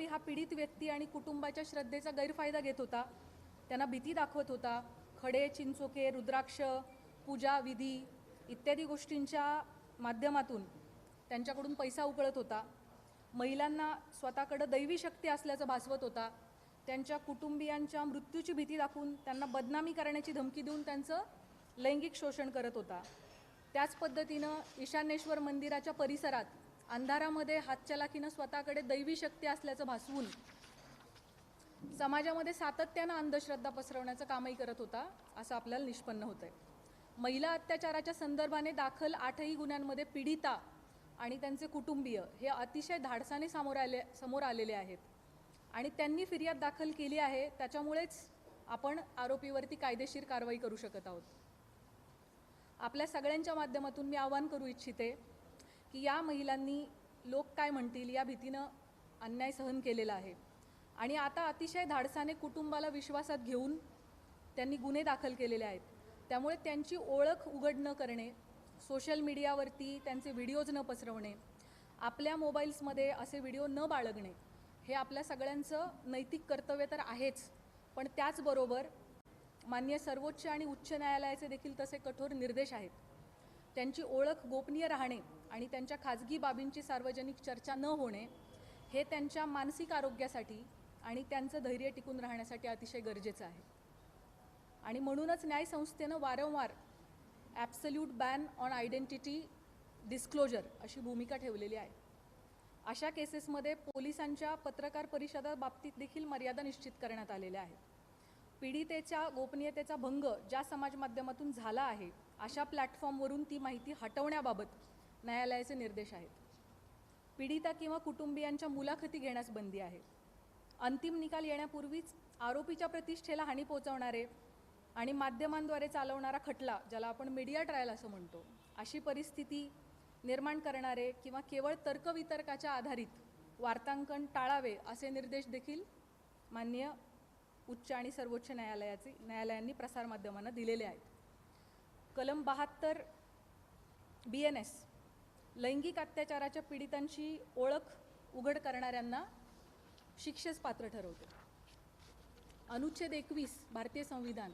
हा पीडित व्यक्ती आणि कुटुंबाच्या श्रद्धेचा गैरफायदा घेत होता, त्यांना भीती दाखवत होता, खडे चिंचोके रुद्राक्ष पूजा विधी इत्यादी गोष्टींच्या माध्यमातून त्यांच्याकडून पैसा उकळत होता, महिलांना स्वतःकडे दैवी शक्ती असल्याचं भासवत होता, त्यांच्या कुटुंबियांच्या मृत्यूची भीती दाखवून त्यांना बदनामी करण्याची धमकी देऊन त्यांचं लैंगिक शोषण करत होता। त्याच पद्धतीनं ईशान्येश्वर मंदिराच्या परिसरात अंधारामध्ये हातचलाखीनं स्वतःकडे दैवी शक्ती असल्याचं भासवून समाजामध्ये सातत्यानं अंधश्रद्धा पसरवण्याचं कामही करत होता, असं आपल्याला निष्पन्न होतंय। महिला अत्याचाराच्या संदर्भाने दाखल 8ही गुन्ह्यांमध्ये पीडिता आणि त्यांचे कुटुंबीय हे अतिशय धाडसाने समोर आलेले आहेत आणि त्यांनी फिर्याद दाखल केली आहे, त्याच्यामुळेच आपण आरोपीवरती कायदेशीर कारवाई करू शकत आहोत। आपल्या सगळ्यांच्या माध्यमातून मी आवाहन करू इच्छिते की या महिलांनी लोक काय म्हणतील या भीतीनं अन्याय सहन केलेला आहे आणि आता अतिशय धाडसाने कुटुंबाला विश्वासात घेऊन त्यांनी गुन्हे दाखल केलेले आहेत, त्यामुळे त्यांची ओळख उघड न करणे, सोशल मीडियावरती त्यांचे व्हिडिओज न पसरवणे, आपल्या मोबाईल्समध्ये असे व्हिडिओ न बाळगणे हे आपल्या सगळ्यांचं नैतिक कर्तव्य तर आहेच, पण त्याचबरोबर माननीय सर्वोच्च आणि उच्च न्यायालयाचे देखील तसे कठोर निर्देश आहेत। त्यांची ओळख गोपनीय राहणे आणि त्यांच्या खाजगी बाबींची सार्वजनिक चर्चा न होणे हे त्यांच्या मानसिक आरोग्यासाठी आणि त्यांचं धैर्य टिकून राहण्यासाठी अतिशय गरजेचं आहे आणि म्हणूनच न्यायसंस्थेनं वारंवार absolute ban on identity disclosure अशी भूमिका ठेवलेली आहे। अशा केसेसमध्ये पोलिसांच्या पत्रकार परिषदा बाबतीत देखील मर्यादा निश्चित करण्यात आलेल्या आहेत। पीडितेच्या गोपनीयतेचा भंग ज्या समाज माध्यमातून झाला आहे अशा प्लॅटफॉर्मवरून ती माहिती हटवण्याबाबत न्यायालयाचे निर्देश आहेत। पीडिता किंवा कुटुंबियांच्या मुलाखती घेण्यास बंदी आहे। अंतिम निकाल येण्यापूर्वीच आरोपीच्या प्रतिष्ठेला हानी पोहोचवणारे आणि माध्यमांद्वारे चालवणारा खटला, ज्याला आपण मीडिया ट्रायल असं म्हणतो, अशी परिस्थिती निर्माण करणारे किंवा केवळ तर्कवितर्काच्या आधारित वार्तांकन टाळावे असे निर्देश देखील माननीय उच्च आणि सर्वोच्च न्यायालयांनी प्रसारमाध्यमांना दिलेले आहेत। कलम 72 BNS लैंगिक अत्याचाराच्या पीडितांची ओळख उघड करणाऱ्यांना शिक्षेस पात्र ठरवते। अनुच्छेद 21 भारतीय संविधान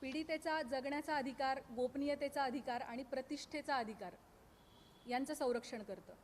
पीडितेचा जगण्याचा अधिकार, गोपनीयतेचा अधिकार आणि प्रतिष्ठेचा अधिकार यांचं संरक्षण करतं।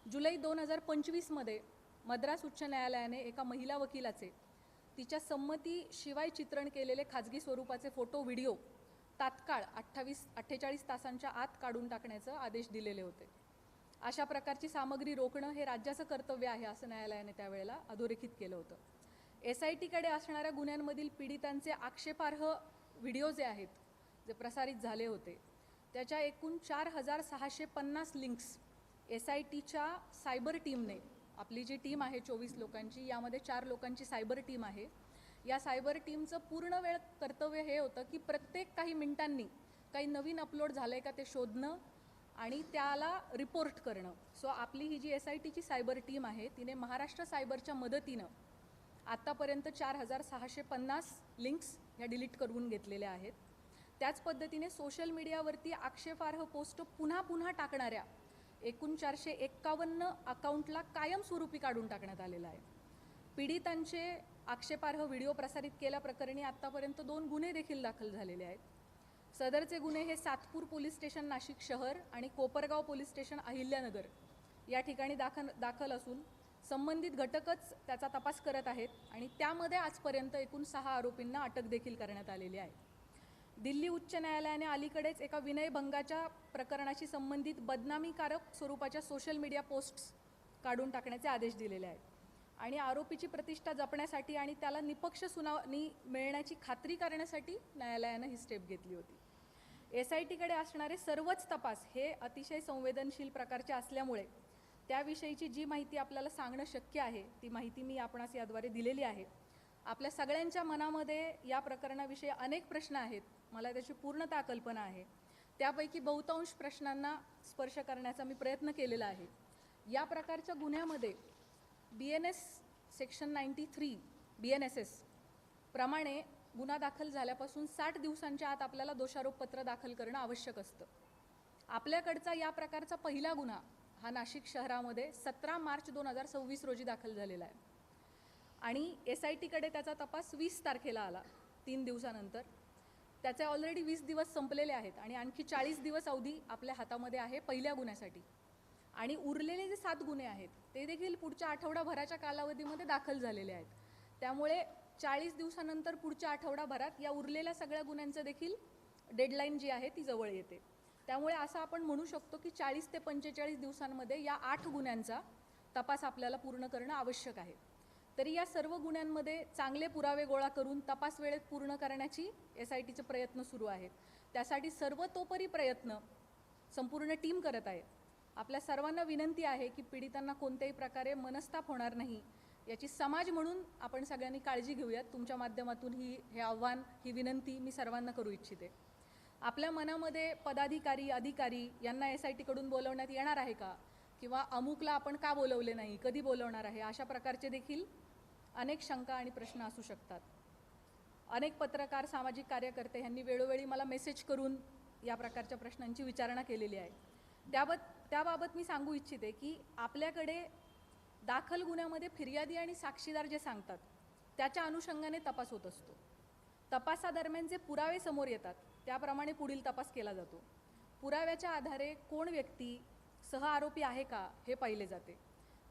जुलै 2025 मध्ये मद्रास उच्च न्यायालयाने एका महिला वकिलाचे तिच्या संमतीशिवाय चित्रण केलेले खाजगी स्वरूपाचे फोटो व्हिडिओ तात्काळ 48 तासांच्या आत काढून टाकण्याचे आदेश दिलेले होते। अशा प्रकारची सामग्री रोखणं हे राज्याचं कर्तव्य आहे असं न्यायालयाने त्यावेळेला अधोरेखित केलं होतं। SITकडे असणाऱ्या गुन्ह्यांमधील पीडितांचे आक्षेपार्ह व्हिडिओ जे आहेत, जे प्रसारित झाले होते, त्याच्या एकूण 4650 लिंक्स SITच्या सायबर टीमने, आपली जी टीम आहे 24 लोकांची, यामध्ये 4 लोकांची सायबर टीम आहे, या सायबर टीमचं पूर्ण वेळ कर्तव्य हे होतं की प्रत्येक काही मिनिटांनी काही नवीन अपलोड झालंय का ते शोधणं आणि त्याला रिपोर्ट करणं। सो आपली ही जी SITची सायबर टीम आहे तिने महाराष्ट्र सायबरच्या मदतीनं आतापर्यंत 4650 लिंक्स ह्या डिलीट करून घेतलेल्या आहेत। त्याच पद्धतीने सोशल मीडियावरती आक्षेपार्ह पोस्ट पुन्हा पुन्हा टाकणाऱ्या एकूण 451 अकाउंटला कायमस्वरूपी काढून टाकण्यात आलेला आहे। पीडितांचे आक्षेपार्ह व्हिडिओ प्रसारित केल्याप्रकरणी आतापर्यंत 2 गुन्हे देखील दाखल झालेले आहेत। सदरचे गुन्हे हे सातपूर पोलीस स्टेशन नाशिक शहर आणि कोपरगाव पोलीस स्टेशन अहिल्यानगर या ठिकाणी दाखल असून संबंधित घटकच त्याचा तपास करत आहेत आणि त्यामध्ये आजपर्यंत एकूण 6 आरोपींना अटक देखील करण्यात आलेली आहे। दिल्ली उच्च न्यायालयाने अलीकडेच एका विनयभंगाच्या प्रकरणाशी संबंधित बदनामीकारक स्वरूपाच्या सोशल मीडिया पोस्ट्स काढून टाकण्याचे आदेश दिलेले आहेत आणि आरोपीची प्रतिष्ठा जपण्यासाठी आणि त्याला निपक्ष सुनावणी मिळण्याची खात्री करण्यासाठी न्यायालयाने ही स्टेप घेतली होती। SITकडे असणारे सर्वच तपास हे अतिशय संवेदनशील प्रकारचे असल्यामुळे त्याविषयीची जी माहिती आपल्याला सांगणं शक्य आहे ती माहिती मी आपणास याद्वारे दिलेली आहे। आपल्या सगळ्यांच्या मनामध्ये या प्रकरणाविषयी अनेक प्रश्न आहेत, मला त्याची पूर्णतः कल्पना आहे। त्यापैकी बहुतांश प्रश्नांना स्पर्श करण्याचा मी प्रयत्न केलेला आहे। या प्रकारच्या गुन्ह्यामध्ये BNS सेक्शन 93 BNSS प्रमाणे गुन्हा दाखल झाल्यापासून 60 दिवसांच्या आत आपल्याला दोषारोपपत्र दाखल करणं आवश्यक असतं। आपल्याकडचा या प्रकारचा पहिला गुन्हा हा नाशिक शहरामध्ये 17 मार्च 2026 रोजी दाखल झालेला आहे आणि SITकडे त्याचा तपास 20 तारखेला आला, 3 दिवसानंतर. त्याचे ऑलरेडी 20 दिवस संपलेले आहेत आणि आणखी 40 दिवस अवधी आपल्या हातामध्ये आहे पहिल्या गुन्ह्यासाठी. आणि उरलेले जे 7 गुन्हे आहेत ते देखील पुढच्या आठवडाभराच्या कालावधीमध्ये दाखल झालेले आहेत. त्यामुळे 40 दिवसानंतर पुढच्या आठवडाभरात या उरलेल्या सगळ्या गुन्ह्यांचं देखील डेडलाईन जी आहे ती जवळ येते. त्यामुळे असं आपण म्हणू शकतो की 40 ते 45 दिवसांमध्ये या 8 गुन्ह्यांचा तपास आपल्याला पूर्ण करणं आवश्यक आहे. तरी या सर्व गुन्ह्यांमध्ये चांगले पुरावे गोळा करून तपास वेळेत पूर्ण करण्याची SITचे प्रयत्न सुरू आहेत. त्यासाठी सर्वतोपरी प्रयत्न संपूर्ण टीम करत आहे. आपल्या सर्वांना विनंती आहे की पीडितांना कोणत्याही प्रकारे मनस्ताप होणार नाही याची समाज म्हणून आपण सगळ्यांनी काळजी घेऊयात. तुमच्या माध्यमातून हे आव्हान, ही विनंती मी सर्वांना करू इच्छिते. आपल्या मनामध्ये पदाधिकारी, अधिकारी यांना SITकडून बोलवण्यात येणार आहे का, किंवा अमुकला आपण का बोलवले नाही, कधी बोलवणार आहे, अशा प्रकारचे देखील अनेक शंका आणि प्रश्न असू शकतात. अनेक पत्रकार, सामाजिक कार्यकर्ते यांनी वेळोवेळी मला मेसेज करून या प्रकारच्या प्रश्नांची विचारणा केलेली आहे. त्याबाबत मी सांगू इच्छिते की आपल्याकडे दाखल गुन्ह्यामध्ये फिर्यादी आणि साक्षीदार जे सांगतात त्याच्या अनुषंगाने तपास होत असतो. तपासादरम्यान जे पुरावे समोर येतात त्याप्रमाणे पुढील तपास केला जातो. पुराव्याच्या आधारे कोण व्यक्ती सहआरोपी आहे का हे पाहिले जाते.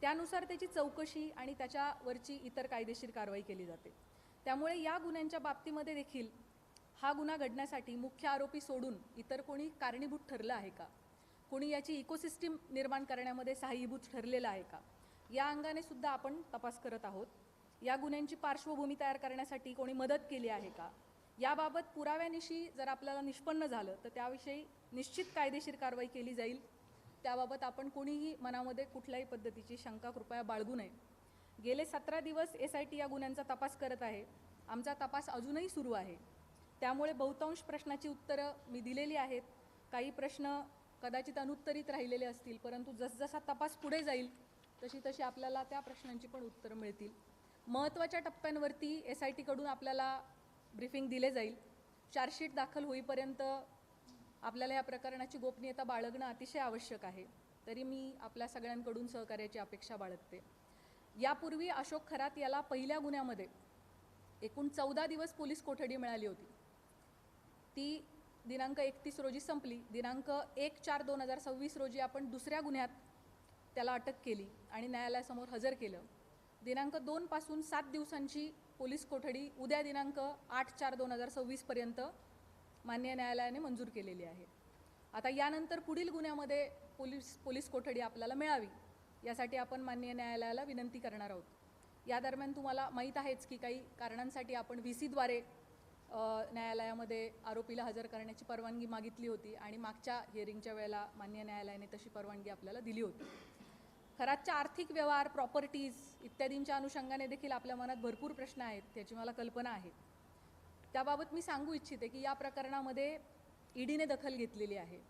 त्यानुसार त्याची चौकशी आणि त्याच्यावरची इतर कायदेशीर कारवाई केली जाते. त्यामुळे या गुन्ह्यांच्या बाबतीमध्ये देखील हा गुन्हा घडण्यासाठी मुख्य आरोपी सोडून इतर कोणी कारणीभूत ठरलं आहे का, कोणी याची इकोसिस्टीम निर्माण करण्यामध्ये सहाय्यभूत ठरलेलं आहे का, या अंगाने सुद्धा आपण तपास करत आहोत. या गुन्ह्यांची पार्श्वभूमी तयार करण्यासाठी कोणी मदत केली आहे का, याबाबत पुराव्यानिशी जर आपल्याला निष्पन्न झालं तर त्याविषयी निश्चित कायदेशीर कारवाई केली जाईल. त्याबाबत आपण कोणीही मनामध्ये कुठल्याही पद्धतीची शंका कृपया बाळगू नये. गेले 17 दिवस SIT या गुन्ह्यांचा तपास करत आहे. आमचा तपास अजूनही सुरू आहे. त्यामुळे बहुतांश प्रश्नाची उत्तरं मी दिलेली आहेत. काही प्रश्न कदाचित अनुत्तरित राहिलेले असतील, परंतु जसजसा तपास पुढे जाईल तशी तशी आपल्याला त्या प्रश्नांची पण उत्तरं मिळतील. महत्त्वाच्या टप्प्यांवरती SITकडून आपल्याला ब्रीफिंग दिले जाईल. चार्जशीट दाखल होईपर्यंत आपल्याला या प्रकरणाची गोपनीयता बाळगणं अतिशय आवश्यक आहे. तरी मी आपल्या सगळ्यांकडून सहकार्याची अपेक्षा बाळगते. यापूर्वी अशोक खरात याला पहिल्या गुन्ह्यामध्ये एकूण 14 दिवस पोलीस कोठडी मिळाली होती. ती दिनांक 31 रोजी संपली. दिनांक 1/4/2026 रोजी आपण दुसऱ्या गुन्ह्यात त्याला अटक केली आणि न्यायालयासमोर हजर केलं. दिनांक 2 पासून 7 दिवसांची पोलीस कोठडी उद्या दिनांक 8/4/2026 पर्यंत माननीय न्यायालयाने मंजूर केलेली आहे. आता यानंतर पुढील गुन्ह्यामध्ये पोलीस कोठडी आपल्याला मिळावी यासाठी आपण माननीय न्यायालयाला विनंती करणार आहोत. या दरम्यान तुम्हाला माहीत आहेच की काही कारणांसाठी आपण VCद्वारे न्यायालयामध्ये आरोपीला हजर करण्याची परवानगी मागितली होती आणि मागच्या हिअरिंगच्या वेळेला माननीय न्यायालयाने तशी परवानगी आपल्याला दिली होती. खरातच्या आर्थिक व्यवहार, प्रॉपर्टीज इत्यादींच्या अनुषंगाने देखील आपल्या मनात भरपूर प्रश्न आहेत, त्याची मला कल्पना आहे. त्याबाबत मी सांगू इच्छिते की या प्रकरणामध्ये EDने दखल घेतलेली आहे.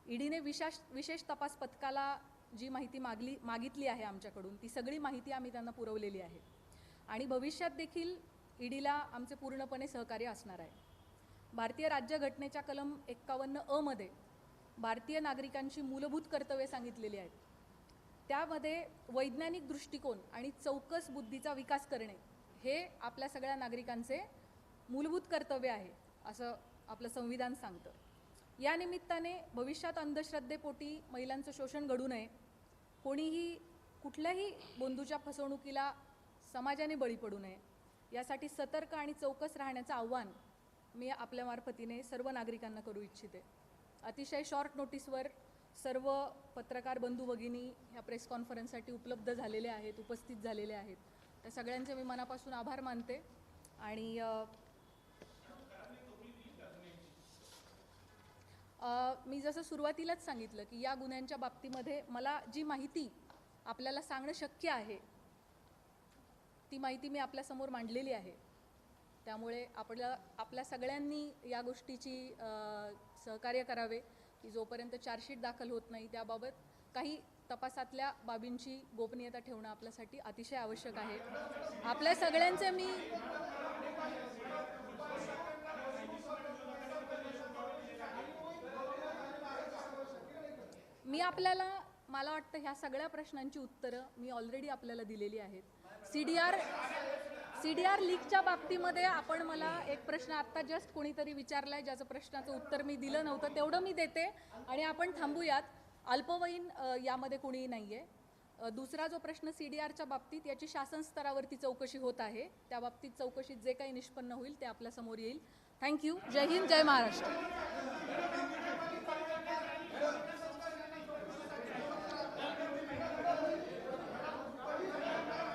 EDने विशेष तपास पथकाला जी माहिती मागितली आहे आमच्याकडून ती सगळी माहिती आम्ही त्यांना पुरवलेली आहे आणि भविष्यात देखील EDला आमचे पूर्णपणे सहकार्य असणार आहे. भारतीय राज्यघटनेच्या कलम 51 मध्ये भारतीय नागरिकांची मूलभूत कर्तव्ये सांगितलेली आहेत. त्यामध्ये वैज्ञानिक दृष्टिकोन आणि चौकस बुद्धीचा विकास करणे हे आपल्या सगळ्या नागरिकांचे मूलभूत कर्तव्य आहे असं आपलं संविधान सांगतं. या निमित्ताने भविष्यात अंधश्रद्धेपोटी महिलांचं शोषण घडू नये, कोणीही कुठल्याही बंधूच्या फसवणुकीला समाजाने बळी पडू नये यासाठी सतर्क आणि चौकस राहण्याचं आव्हान मी आपल्या मार्फतीने सर्व नागरिकांना करू इच्छिते. अतिशय शॉर्ट नोटीसवर सर्व पत्रकार बंधू भगिनी ह्या प्रेस कॉन्फरन्ससाठी उपलब्ध झालेले आहेत, उपस्थित झालेले आहेत. त्या सगळ्यांचे मी मनापासून आभार मानते आणि मी जसं सुरुवातीलाच सांगितलं की या गुन्ह्यांच्या बाबतीमध्ये मला जी माहिती आपल्याला सांगणं शक्य आहे ती माहिती मी आपल्यासमोर मांडलेली आहे. त्यामुळे आपल्या सगळ्यांनी या गोष्टीची सहकार्य करावे की जोपर्यंत चार्जशीट दाखल होत नाही त्याबाबत काही तपासातल्या बाबींची गोपनीयता ठेवणं आपल्यासाठी अतिशय आवश्यक आहे. आपल्या सगळ्यांचे मी आपल्याला मला वाटतं ह्या सगळ्या प्रश्नांची उत्तरं मी ऑलरेडी आपल्याला दिलेली आहेत. CDR लीकच्या बाबतीमध्ये आपण मला एक प्रश्न आत्ता जस्ट कोणीतरी विचारलाय, ज्याचं प्रश्नाचं उत्तर मी दिलं नव्हतं, तेवढं मी देते आणि आपण थांबूयात. अल्पवयीन यामध्ये कोणीही नाही आहे. दुसरा जो प्रश्न CDRच्या बाबतीत, याची शासन स्तरावरती चौकशी होत आहे. त्या बाबतीत चौकशीत जे काही निष्पन्न होईल ते आपल्यासमोर येईल. थँक्यू. जय हिंद, जय महाराष्ट्र.